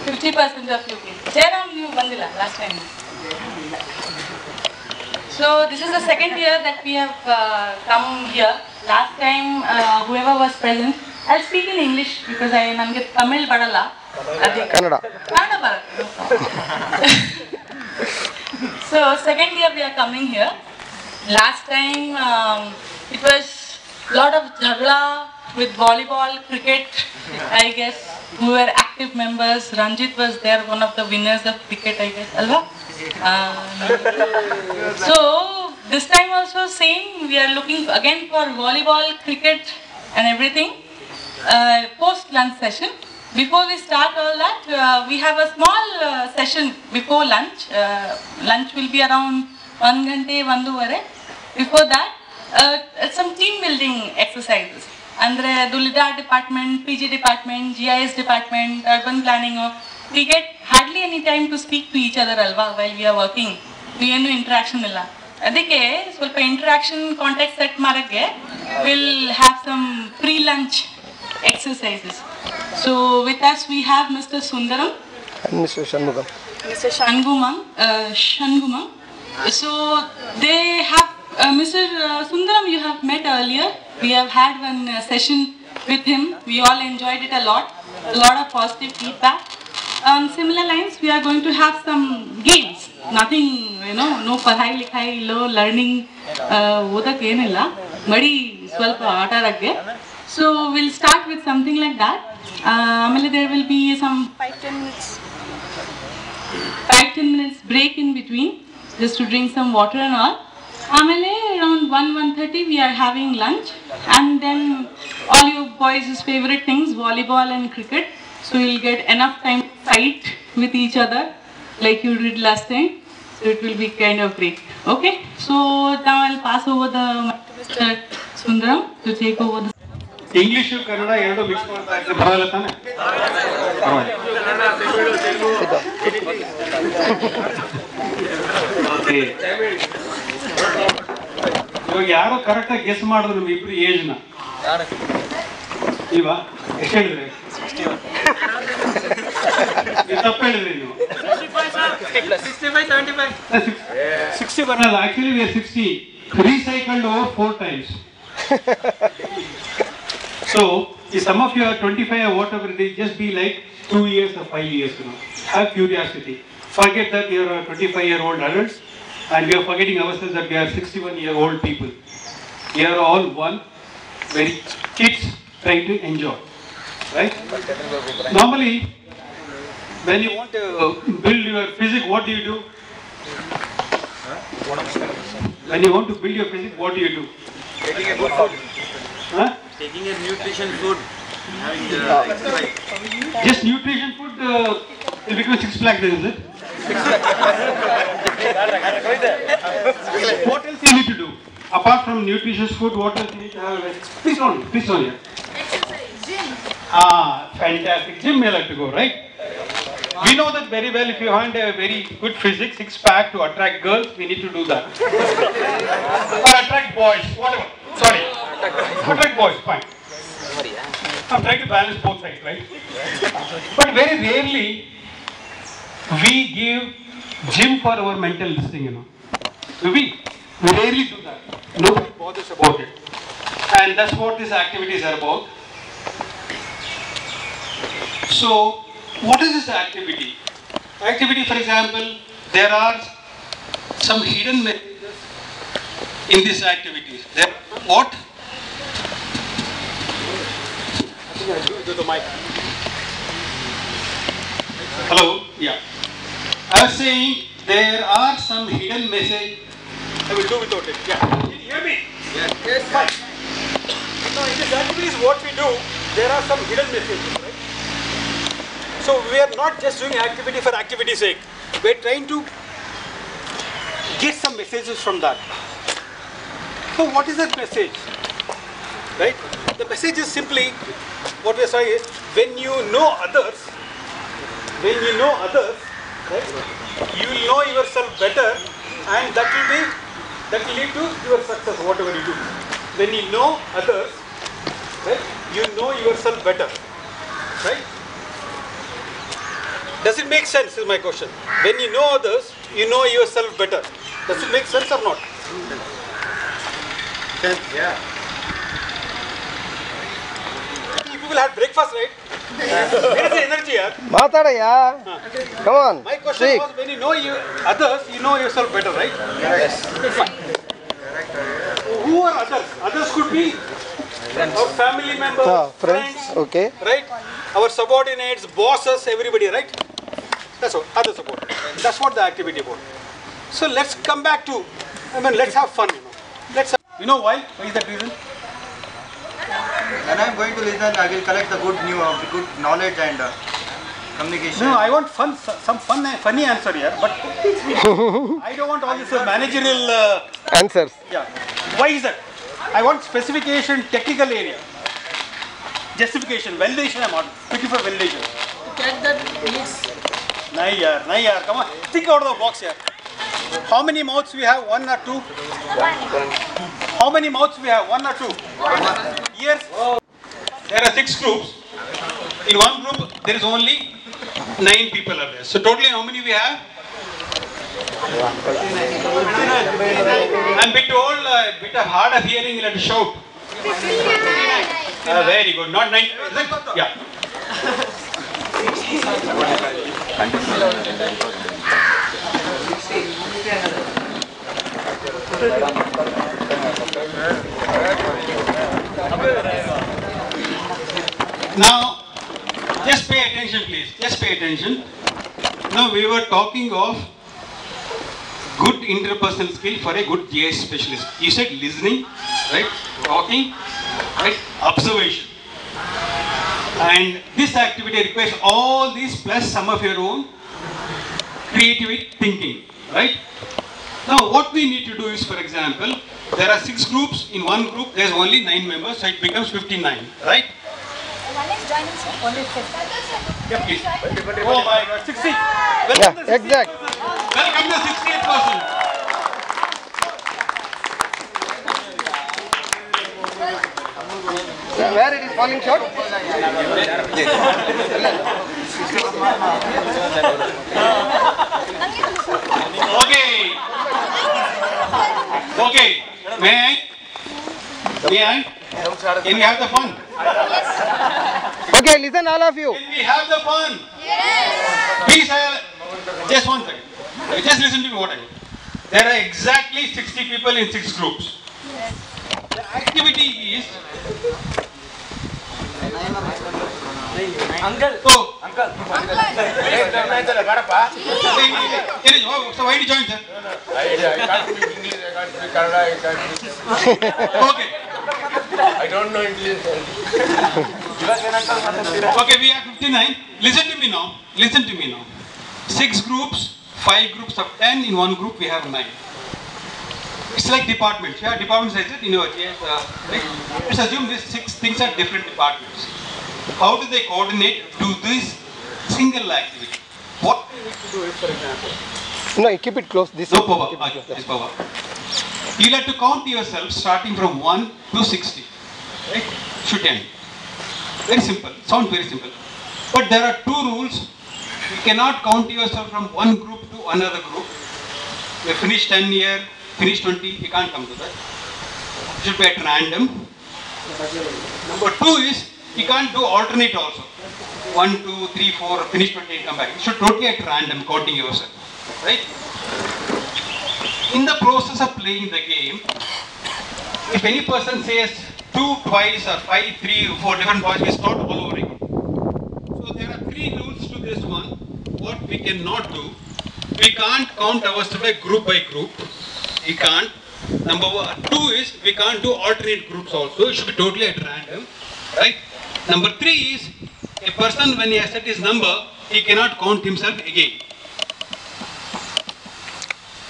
50% of you people. Jairam, you bandila last time. So this is the second year that we have come here. Last time, whoever was present, I'll speak in English because I am Tamil Badala. Kannada. Kannada. So second year we are coming here. Last time it was a lot of jhagla with volleyball, cricket. I guess we were active members. Ranjit was there, one of the winners of cricket, I guess. Alva? So this time also same. We are looking again for volleyball, cricket, and everything. Post lunch session. Before we start all that, we have a small session before lunch. Lunch will be around 1 ghante, 1:15. Before that, some team building exercises. Andre Dulida department, PG department, GIS department, urban planning. We get hardly any time to speak to each other alva while we are working. We have no interaction illa. Adike ಸ್ವಲ್ಪ interaction context set marage. We'll have some pre-lunch exercises. So with us we have Mr. Sundaram and Mr. Shanmugam. Mr. Shanmugam. So they have Mr. Sundaram you have met earlier. We have had one session with him. We all enjoyed it a lot of positive feedback. On similar lines, we are going to have some games. Nothing, no padhai likhai, no learning. So we'll start with something like that. There will be some 5-10 minutes break in between, just to drink some water and all. Around 1:30 we are having lunch, and then all you boys' favorite things, volleyball and cricket. So you'll get enough time to fight with each other like you did last time. So it will be kind of great. Okay? So now I'll pass over the mic to Mr. Sundaram to take over the English and Kannada ಎರಡು mix ಮಾಡ್ತಾ ಇದ್ರೆ ಬರಲ್ಲ ತಾನೆ? ಇವಾಗ ಯಾರೋ ಕರೆಕ್ಟಾಗಿ guess ಮಾಡಿದ್ರು ನಮ್ಮ ಇಬ್ರು ಏಜ್ನ ಇವ ಎಷ್ಟು ಹೇಳಿದ್ರಿ? ತಪ್ಪು ಹೇಳಿದ್ರಿ ನೀವು. 60 ಬರಲ್ಲ. Actually we are 60 recycled over 4 times. So if some of you are 25 or whatever it is, just be like 2 years or 5 years. Have curiosity. Forget that you are 25-year-old adults, and we are forgetting ourselves that we are 61-year-old people. We are all one, very kids trying to enjoy, right? Normally, when you want to build your physics, what do you do? When you want to build your physics, what do you do? Taking a good food. Huh? Taking a nutrition food. Having exercise. Just nutrition food will become 6 pack, isn't it? What else you need to do? Apart from nutritious food, what else you need to have? Please on here. gym. Fantastic. Gym you like to go, right? We know that very well. If you want a very good physics, 6 pack to attract girls, we need to do that. Or attract boys, whatever. Sorry. Attract boys, fine. I'm trying to balance both sides, right? But very rarely we give gym for our mental listing, Do we? We rarely do that. Nobody bothers about it. And that's what these activities are about. So, what is this activity? Activity, for example, there are some hidden messages in these activities. There, what? To the mic. Hello? Yeah. I was saying there are some hidden messages. I will do without it. Yeah. Can you hear me? Yes. Yes. Fine. Now, in this activities, what we do, there are some hidden messages, right? So we are not just doing activity for activity's sake. We are trying to get some messages from that. So what is that message? Right? The message is simply, what we are saying is, when you know others, right, you will know yourself better, and that will lead to your success, whatever you do. When you know others, right, you know yourself better, right? Does it make sense is my question. When you know others, you know yourself better. Does it make sense or not? Yeah. You people had breakfast, right? Where is the energy here? ಮಾತಾಡಯ್ಯ. Come on. My question Speak. was, when you know others, you know yourself better, right? Yes. Fine. Who are others? Others could be our family members, Friends. Okay. right? Our subordinates, bosses, everybody, right? That's what other support. That's what the activity about. So let's come back to, let's have fun, you know why? Why is that reason? When I'm going to listen, I will collect the good knowledge and communication. No, I want some funny answer here, but I don't want all this managerial. Answers. Yeah. Why is that? I want specification, technical area. Justification, validation, I'm not looking for validation. Check that mix. Nahi yaar, come on. Think out of the box here. How many mouths we have? 1 or 2? How many mouths we have? 1 or 2? Ears? There are 6 groups. In one group, there is only 9 people are there. So totally how many we have? I'm bit old, bit hard of hearing, you'll have to shout. Very good. Not 9. Is it? Yeah. Now, just pay attention, please. Just pay attention. Now, we were talking of good interpersonal skill for a good GIS specialist. You said listening, right? Talking, right? Observation. And this activity requires all these plus some of your own creative thinking, right? Now, what we need to do is, for example, there are 6 groups. In one group, there's only 9 members, so it becomes 59, right? One is joining, sir. Only Yeah, please. Oh my God, 60. Welcome Yeah, the 60th exact. person. Welcome the 60th person. Where it is falling short? Okay. Okay. May I? Can we have the fun? Okay, listen all of you. Can we have the fun? Yes. Please, just one second. Just listen to me what I mean. There are exactly 60 people in 6 groups. The activity is. Uncle. Oh. Uncle. So why did you join, sir? I can't speak English, I can't speak Kannada, I can't speak. Okay. I don't know English. Okay, we have 59. Listen to me now. Listen to me now. 6 groups, 5 groups of 10. In one group, we have 9. It's like departments. Yeah, departments is it? Yes. Let's assume these 6 things are different departments. How do they coordinate to this single activity? What we need to do is, for example. No, keep it close. This No is- power. This power. You'll have to count yourself starting from 1 to 60. Right? Should end. Very simple. Sounds very simple. But there are 2 rules. You cannot count yourself from one group to another group. You finish 10 here, finish 20, you can't come to that. It should be at random. Number 2 is, you can't do alternate also. 1, 2, 3, 4, finish 20 and come back. You should totally at random, counting yourself. Right? In the process of playing the game, if any person says 2 twice or 5, 3, 4 different points, we start all over again. So there are 3 rules to this one. What we cannot do, we can't count ourselves group by group. We can't. Number 2 is, we can't do alternate groups also. It should be totally at random. Right? Number 3 is, a person when he has set his number, he cannot count himself again.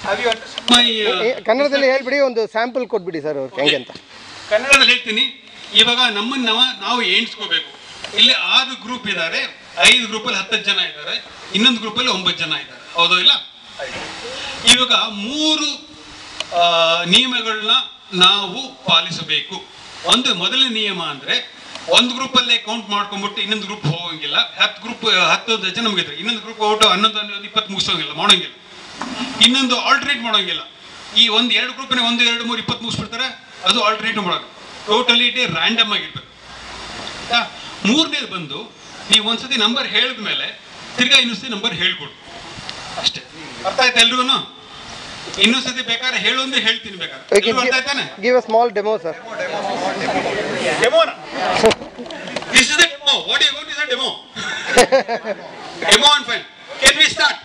Have you understood my... ಕನ್ನಡದಲ್ಲಿ ಹೇಳ್ಬಿಡಿ, ಒಂದು sample ಕೊಟ್ಬಿಡಿ sir ಅವ್ರಿಗೆ ಹೆಂಗೆ ಅಂತ. ಕನ್ನಡದಲ್ಲಿ ಹೇಳ್ತೀನಿ. ಇವಾಗ ನಮ್ಮನ್ನು ನಾವು ಎಣಿಸ್ಕೋಬೇಕು. ಇಲ್ಲಿ 6 ಗ್ರೂಪ್ ಇದ್ದಾರೆ, 5 ಗ್ರೂಪಲ್ಲಿ 10 ಜನ ಇದ್ದಾರೆ, ಇನ್ನೊಂದು ಗ್ರೂಪಲ್ಲಿ 9 ಜನ ಇದ್ದಾರೆ. ಹೌದೋ ಇಲ್ಲ? ಇವಾಗ 3 ನಿಯಮಗಳನ್ನ ನಾವು ಪಾಲಿಸಬೇಕು. ಒಂದು ಮೊದಲನೇ ನಿಯಮ ಅಂದರೆ ಒಂದು ಗ್ರೂಪ್ ಅಲ್ಲೇ ಕೌಂಟ್ ಮಾಡ್ಕೊಂಡ್ಬಿಟ್ಟು ಇನ್ನೊಂದು ಗ್ರೂಪ್ ಹೋಗಂಗಿಲ್ಲ. 10 ಗ್ರೂಪ್ 10 ಜನ ಮುಗಿದ್ರೆ ಇನ್ನೊಂದು ಗ್ರೂಪ್ ಔಟ್ 11 20 ಮುಗಿಸೋಂಗಿಲ್ಲ, ಮಾಡೋಂಗಿಲ್ಲ. ಇನ್ನೊಂದು ಆಲ್ಟರ್ನೇಟ್ ಮಾಡೋಂಗಿಲ್ಲ. ಈ ಒಂದು 2 ಗ್ರೂಪ್ನೇ 1 2 3 20 ಮುಗಿಸ್ಬಿಡ್ತಾರೆ, ಅದು ಆಲ್ಟರ್ನೇಟ್ ಮಾಡೋದು. ಟೋಟಲಿ ರ್ಯಾಂಡಮ್ ಆಗಿರ್ಬೇಕು. ಮೂರನೇದು ಬಂದು ನೀವು ಒಂದ್ಸತಿ ನಂಬರ್ ಹೇಳಿದ್ಮೇಲೆ ತಿರ್ಗಾ ಇನ್ನೊಂದ್ಸತಿ ನಂಬರ್ ಹೇಳ್ಕೊಡು ಅಷ್ಟೇ. ಅರ್ಥ ಆಯ್ತಾ ಎಲ್ರಿಗೂ? ಇನ್ನೊಂದ್ಸತಿ ಬೇಕಾದ್ರೆ ಹೇಳು ಅಂದ್ರೆ ಹೇಳ್ತೀನಿ ಬೇಕಾದ್ರೆ. ಅರ್ಥ ಆಯ್ತಾನೆ? Give a small demo, sir. Demo na? This is the demo. What do you want is a demo? Demo on file. Can we start?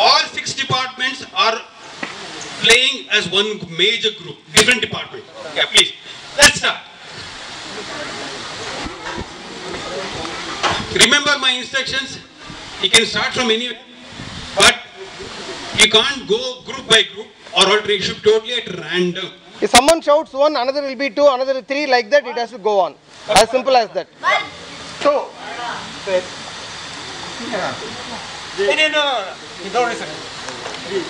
All 6 departments are playing as one major group, different department. Yeah, please. Let's start. Remember my instructions. You can start from anywhere, but you can't go group by group or alternate totally at random. If someone shouts 1, another will be 2, another 3, like that, it has to go on. As simple as that. 2. No. Don't listen. 3,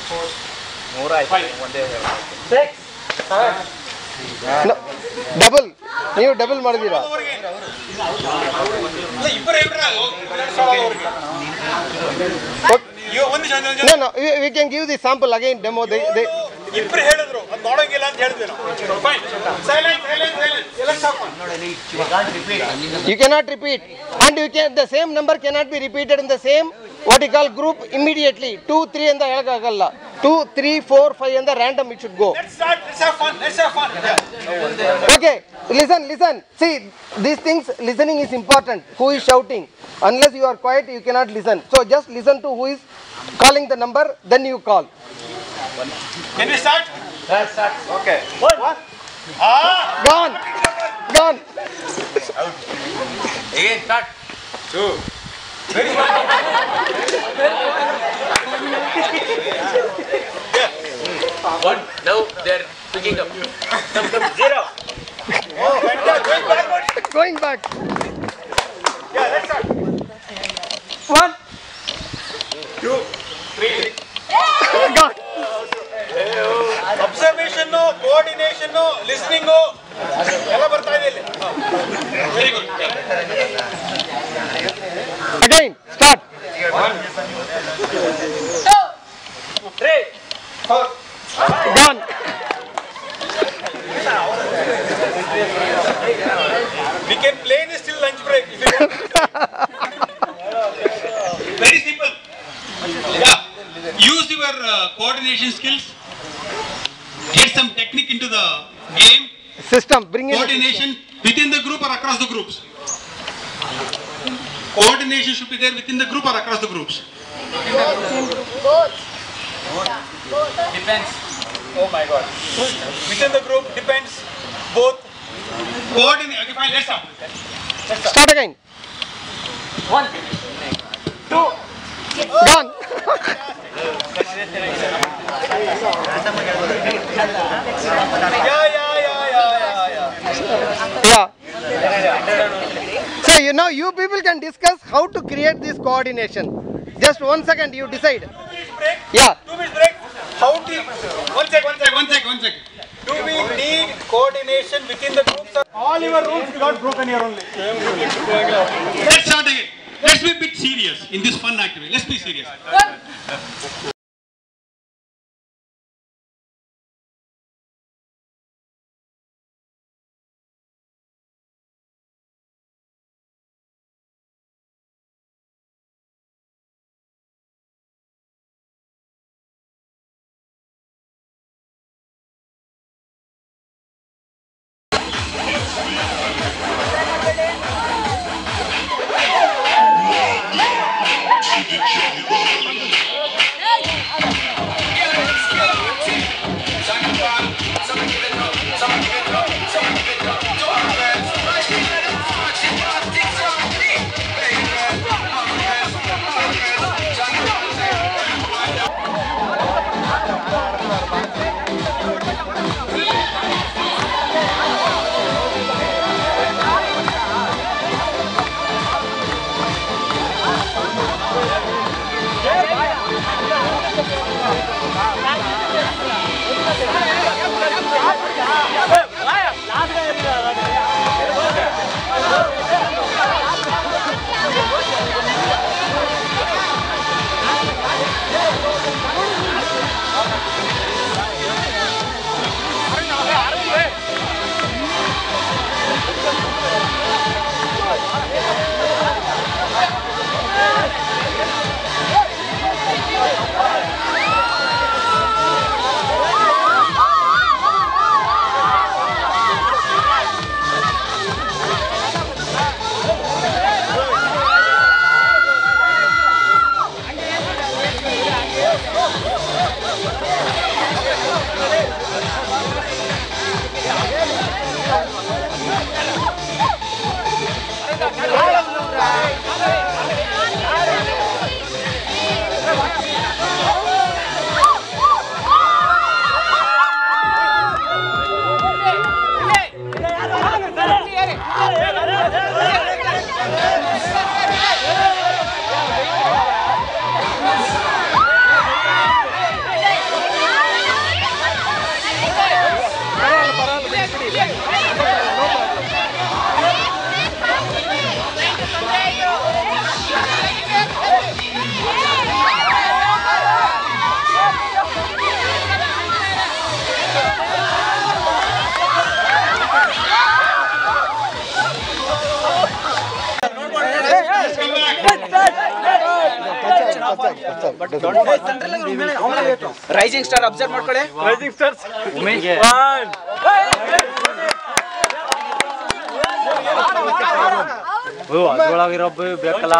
4, 5, 6, 7. No, double. ನೀವು double ಮಾಡಿದೀರಾ? No, we can give the sample again demo. ಇಬ್ಬರು ಹೇಳಿದ್ರು ಅದು ಮಾಡೋಂಗಿಲ್ಲ ಅಂತ ಹೇಳಿದ್ವಿ ನಾವು. You cannot repeat, and the same number cannot be repeated in the same what you call group immediately. 2, 3 ಅಂತ ಹೇಳಕ್ಕಾಗಲ್ಲ. 2, 3, 4, 5 ಅಂತ random it should go. Let's have fun. Okay, listen. See, these things, listening is important. Who is shouting? Unless you are quiet, you cannot listen. So just listen to who is calling the number, then you call. Can we start? Let's start. Okay. What? Gone. Again, start. 2. One. Now they're picking up. 0. Oh, Going back. Yeah, let's start. 1, 2, 3. gone. Observation, coordination, listening, ಎಲ್ಲ ಬರ್ತಾ ಇದೆ ಇಲ್ಲಿ. Very good. Again, start. 1, 2, 3, 4. Gone. We can play this till lunch break if you want. Very simple. Yeah. Use your coordination skills. Get some technique into the game. System, bring in Coordination within the group or across the groups. Coordination should be there within the group or across the groups. Both. Depends. Oh my God. Within the group depends. Both. Coordinate. Okay, fine. Let's start. Start again. 1, 2. Gone. Yeah. So you people can discuss how to create this coordination. Just 1 second, you decide. 2 minutes break. Yeah. 2 minutes break. How do you... One second. Do we need coordination within the groups? All your rules got broken here only. Let's start again. Let's be a bit serious in this fun activity. Let's be serious. Rising star observe ಮಾಡ್ಕೊಳ್ಳಿ. Rising stars ಅದ್ರೊಳಗಿರೊಬ್ಬ ಬೇಕಲ್ಲ.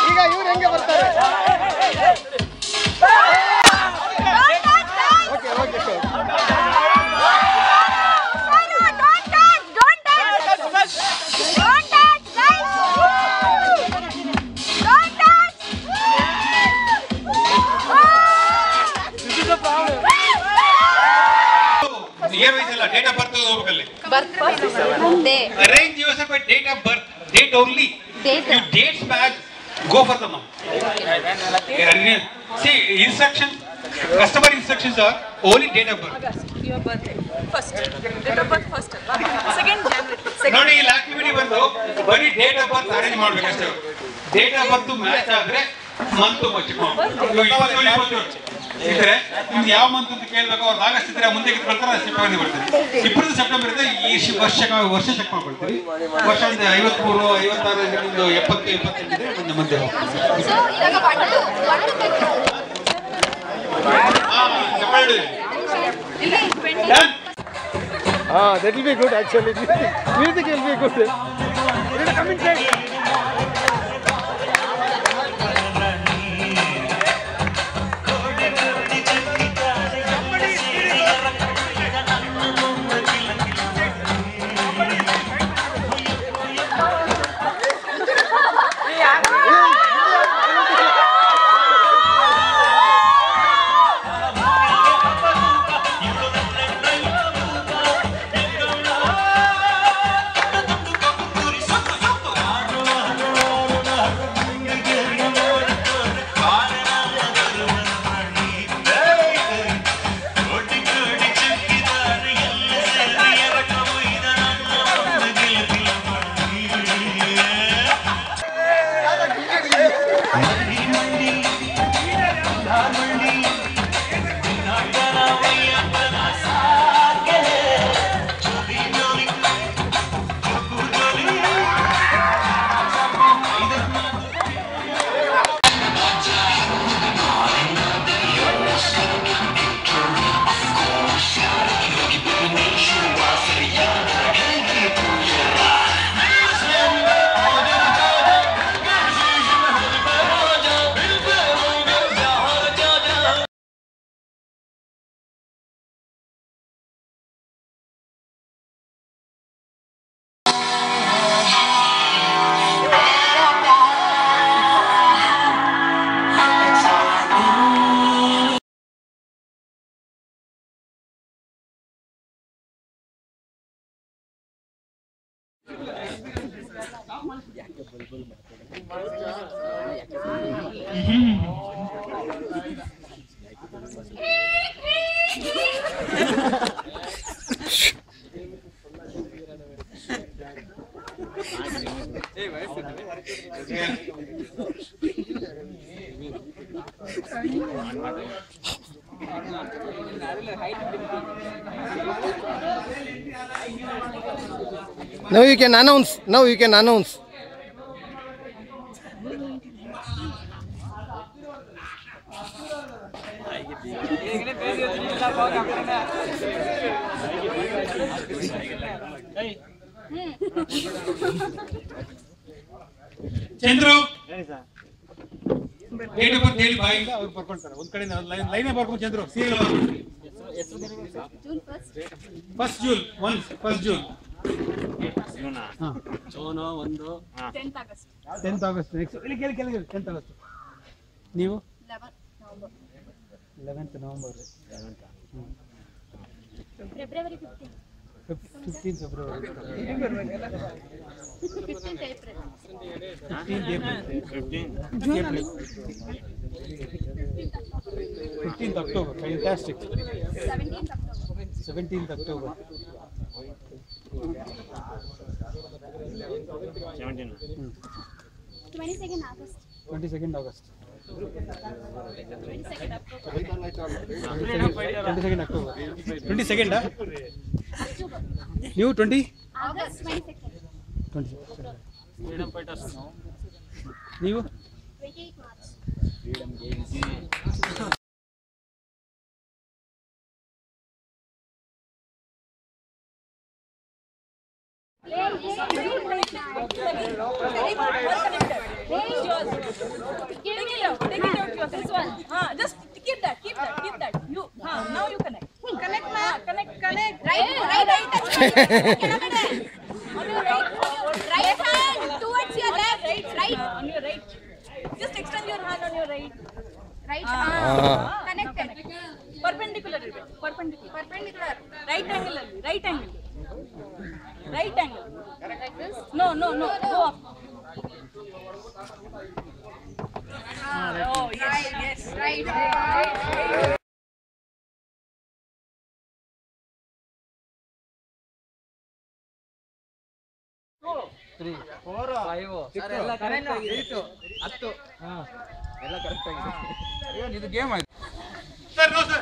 ಈಗ ಇವ್ರು ಹೆಂಗೆ ಬರ್ತಾರೆ? Okay okay sir. Year wise alla date of birth ಹೋಗಬೇಕಲ್ಲಿ. Arrange yourself by date of birth, date only. If dates back, go for the month. See, instructions, customer instructions are only date of birth. Your birthday first. Date of birth first. Second January. ನೋಡಿ ಇಲ್ಲಿ activity ಬಂದು ಬರೀ date of birth arrange ಮಾಡ್ಬೇಕಷ್ಟೇ. Date of birth match ಆದ್ರೆ month ಇದ್ರೆ ನಿಮ್ಗೆ ಯಾವ month ಅಂತ ಕೇಳಬೇಕು. ಅವ್ರು ಆಗಸ್ಟ್ ಇದ್ರೆ ಮುಂದೆ ಬರ್ತಾರೆ, ಸೆಪ್ಟೆಂಬರ್ ಬರ್ತಾರೆ. ಇಬ್ಬರದ್ದು ಸೆಪ್ಟೆಂಬರ್ ಇದ್ರೆ ಈ ವರ್ಷ ಚೆಕ್ ಮಾಡ್ಕೊಳ್ತೀವಿ. ವರ್ಷ ಅಂದ್ರೆ 53, 56, 70, 70, 78 ಇದ್ರೆ ಮುಂದೆ ಮುಂದೆ that will be good actually. Music will be good. Come inside. Now you can announce. Now you can announce. Chandru date of ಬರ್ತ್ ಹೇಳಿ ಬಾಯಿ ಅವ್ರು ಬರ್ಕೊಳ್ತಾರೆ. ಒಂದ್ ಕಡೆ ಲೈನೇ ಬರ್ಕೊಂಡು Chandru serial first June 1 June June 1 10th August next ಇಲ್ಲಿ ಕೇಳಿ 10th ಆಗಸ್ಟ್ ನೀವು 11th November February 15th February 15th April 15th October. Fantastic. 17th October. 17. 22nd August. 22nd August. 22nd October. 22nd October. 22nd, October. New 20? August 22nd. 22nd. Freedom fighters. New? 28 March. This one. Just keep that. You. Now you connect. Connect, ma. Connect. Right. On your right hand towards your left. Right. On your right. Just extend your hand on your right. Right. Connected. Perpendicular. Right angle. Like this. No. Go up. Oh, yes. Right. ಇದು game ಆಯ್ತು. Sir, no, sir.